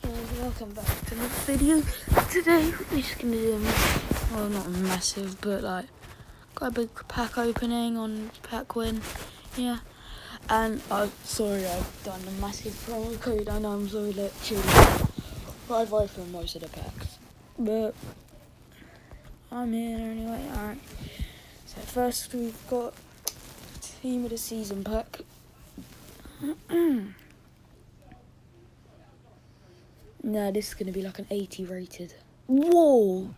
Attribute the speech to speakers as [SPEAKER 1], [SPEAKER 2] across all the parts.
[SPEAKER 1] Welcome back to another video. Today we're just gonna do well, not massive, but like quite a big pack opening on Packwin. Yeah. And sorry I've done a massive promo code. I know I'm so literally right away from most of the packs. But I'm here anyway, alright. So first we've got Team of the Season pack. Nah, this is going to be like an 80 rated. Whoa!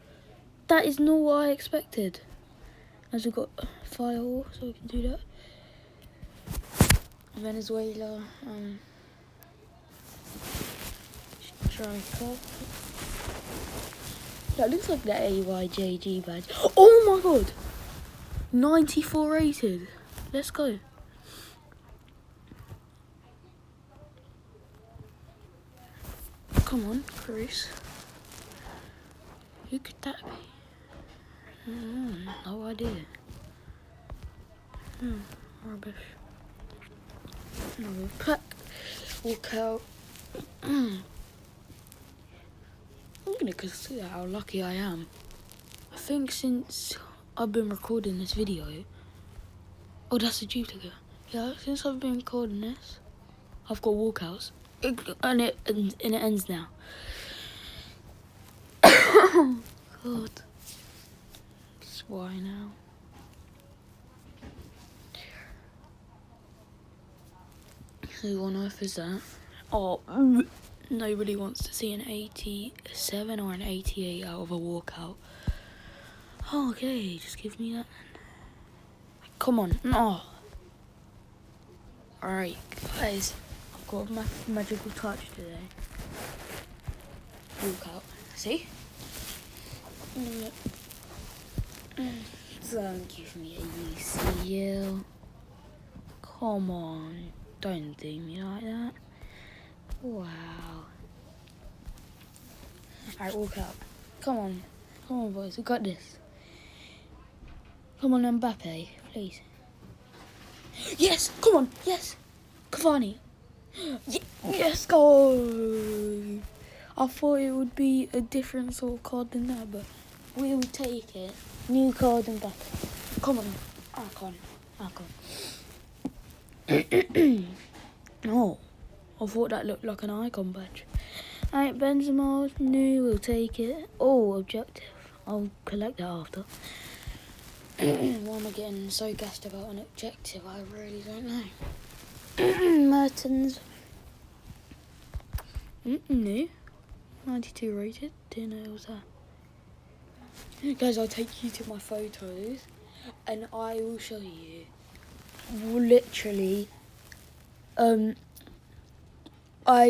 [SPEAKER 1] That is not what I expected. As we've got Fire, so we can do that. Venezuela, Striker. That looks like the AYJG badge. Oh my god! 94 rated. Let's go. Come on, Chris. Who could that be? No idea. Rubbish. Another pack. Walk out. I'm gonna consider how lucky I am. I think since I've been recording this video. Oh, that's a duplicate. Yeah, since I've been recording this, I've got walkouts. And it ends now. Oh god. That's why now. Who on earth is that? Oh, nobody wants to see an 87 or an 88 out of a walkout. Oh, okay, just give me that. Come on, no. Alright, guys. Got my magical touch today. Walkout. See? Don't give me a UCL. Come on. Don't do me like that. Wow. Alright, walkout. Come on. Come on, boys. We got this. Come on, Mbappe. Please. Yes! Come on! Yes! Cavani. Yes, go! I thought it would be a different sort of card than that, but we will take it. New card and back. Come on, Icon. Oh, I thought that looked like an icon badge. Alright, Benzema, new, we'll take it. Oh, objective. I'll collect that after. Why am I getting so gassed about an objective? I really don't know. Mertens. New. 92 rated. Didn't know it was that. Guys, I'll take you to my photos and I will show you. Literally, I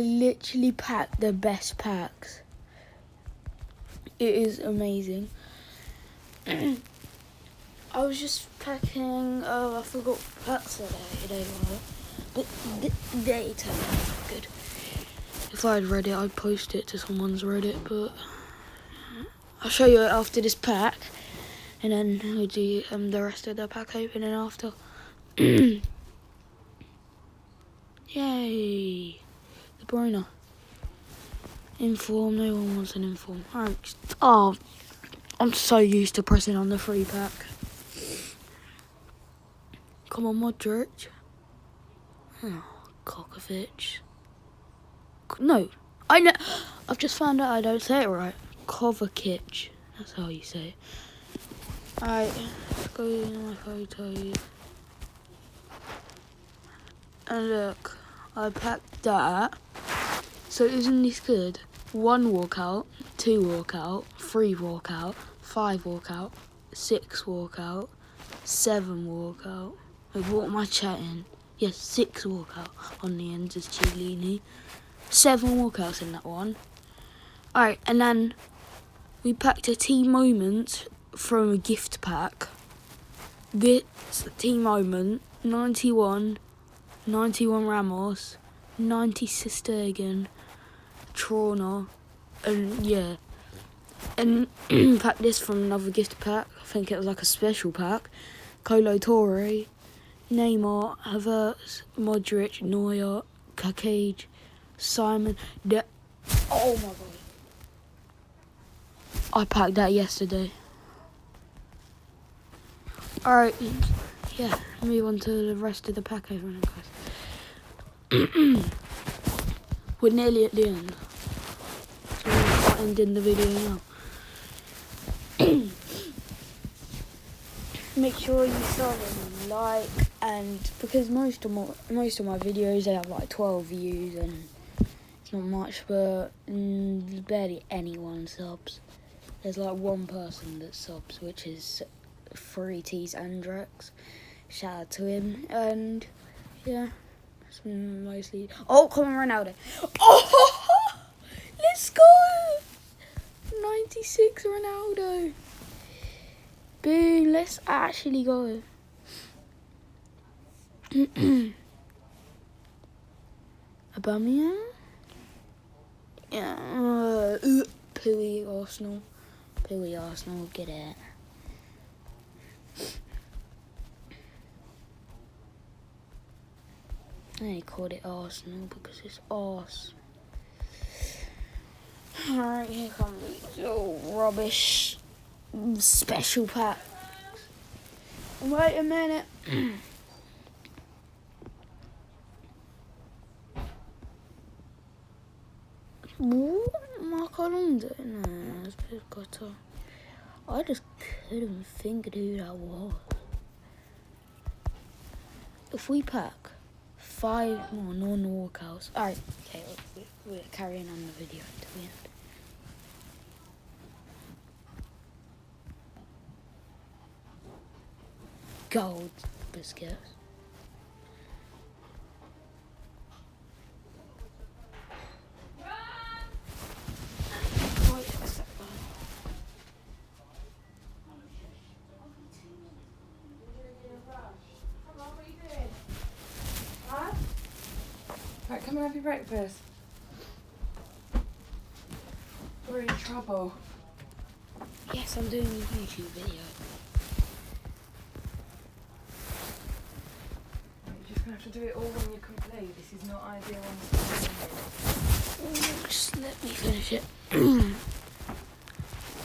[SPEAKER 1] literally packed the best packs. It is amazing. I was just packing, I forgot what packs they were. But they turned out good. If I had read it, I'd post it to someone's Reddit, but I'll show you it after this pack, and then we'll do the rest of the pack opening after. Yay! De Bruyne. Inform, no one wants an inform. Alright. Oh, I'm so used to pressing on the free pack. Come on, Modric. Oh, Kokovic. No, I've just found out I don't say it right. Kovacic. That's how you say it. Alright, let's go to my photos. And look, I packed that. So isn't this good? 1 walkout, 2 walkout, 3 walkout, 5 walkout, 6 walkout, 7 walkout. Wait, what am I chatting? Yes, 6 walkout on the ends of Chiellini. 7 walkouts in that one. Alright, and then we packed a team moment from a gift pack. This team moment, 91 Ramos, 90 Stegen, Trauner, and yeah. And packed this from another gift pack. I think it was like a special pack. Colo Torre, Neymar, Havertz, Modric, Neuer, Kakage, Simon. Oh my god. I packed that yesterday. Alright, yeah, move on to the rest of the pack opening, guys. We're nearly at the end. So we're ending the video now. Make sure you sub and like, and because most of my videos they have like 12 views and it's not much, but barely anyone subs. There's like one person that subs, which is 3T's Andrex. Shout out to him, and yeah, that's mostly. Oh, come on, Ronaldo! Oh, let's go! 96 Ronaldo. Boom, let's actually go. Aubameyang? Yeah. Pooey Arsenal. Pooey Arsenal, get it. They called it Arsenal because it's arse. Alright, here comes these little rubbish special pack. Wait a minute. What? Mark Alonso? No, it's Piscotto. I just couldn't think of who that was. If we pack 5 more non-walkouts. Alright, okay, we're carrying on the video until the end. Gold biscuits.
[SPEAKER 2] Right, come and have your breakfast. We're in trouble.
[SPEAKER 1] Yes, I'm doing a YouTube video.
[SPEAKER 2] You're just going to have to do it all when you're complete. This is not ideal on the
[SPEAKER 1] Just let me finish it.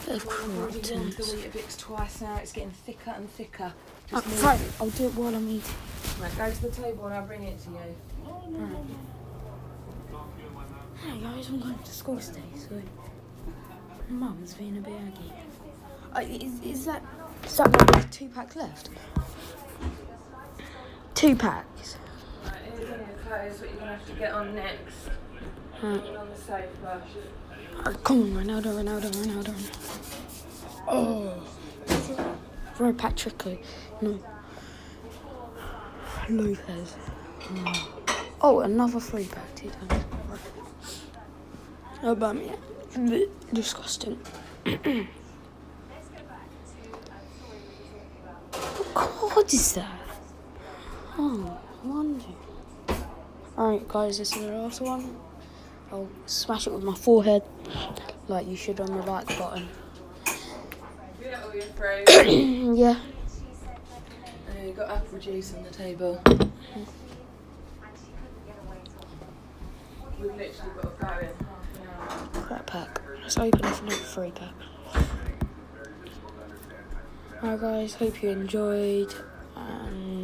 [SPEAKER 1] Of
[SPEAKER 2] I've already warmed the
[SPEAKER 1] croutons.
[SPEAKER 2] Weetabix twice now. It's getting thicker and thicker.
[SPEAKER 1] Oh,
[SPEAKER 2] Just move
[SPEAKER 1] fine,
[SPEAKER 2] it.
[SPEAKER 1] I'll do it while I'm eating.
[SPEAKER 2] Right, go to the table and I'll bring it to you.
[SPEAKER 1] Hey guys, I'm going to school today, so Mum's being a bit aggy. Is that why there's 2 packs left? 2 packs.
[SPEAKER 2] Right, here's all your clothes, what you're going to have to get on next.
[SPEAKER 1] Right.
[SPEAKER 2] Get on the sofa.
[SPEAKER 1] Come on, Ronaldo. Oh. Roy Patrick. No. Lopez. Oh, another 3 pack, 2 times. Aubameyang. Disgusting. What is that? Oh, wonder. Alright, guys, this is the last one. I'll smash it with my forehead, like you should on the like button.
[SPEAKER 2] Do that all your fruit.
[SPEAKER 1] Yeah.
[SPEAKER 2] You've got apple juice on the table. We've literally got to go in half an hour.
[SPEAKER 1] Crap pack. Let's open up another 3 pack. Alright guys, hope you enjoyed, and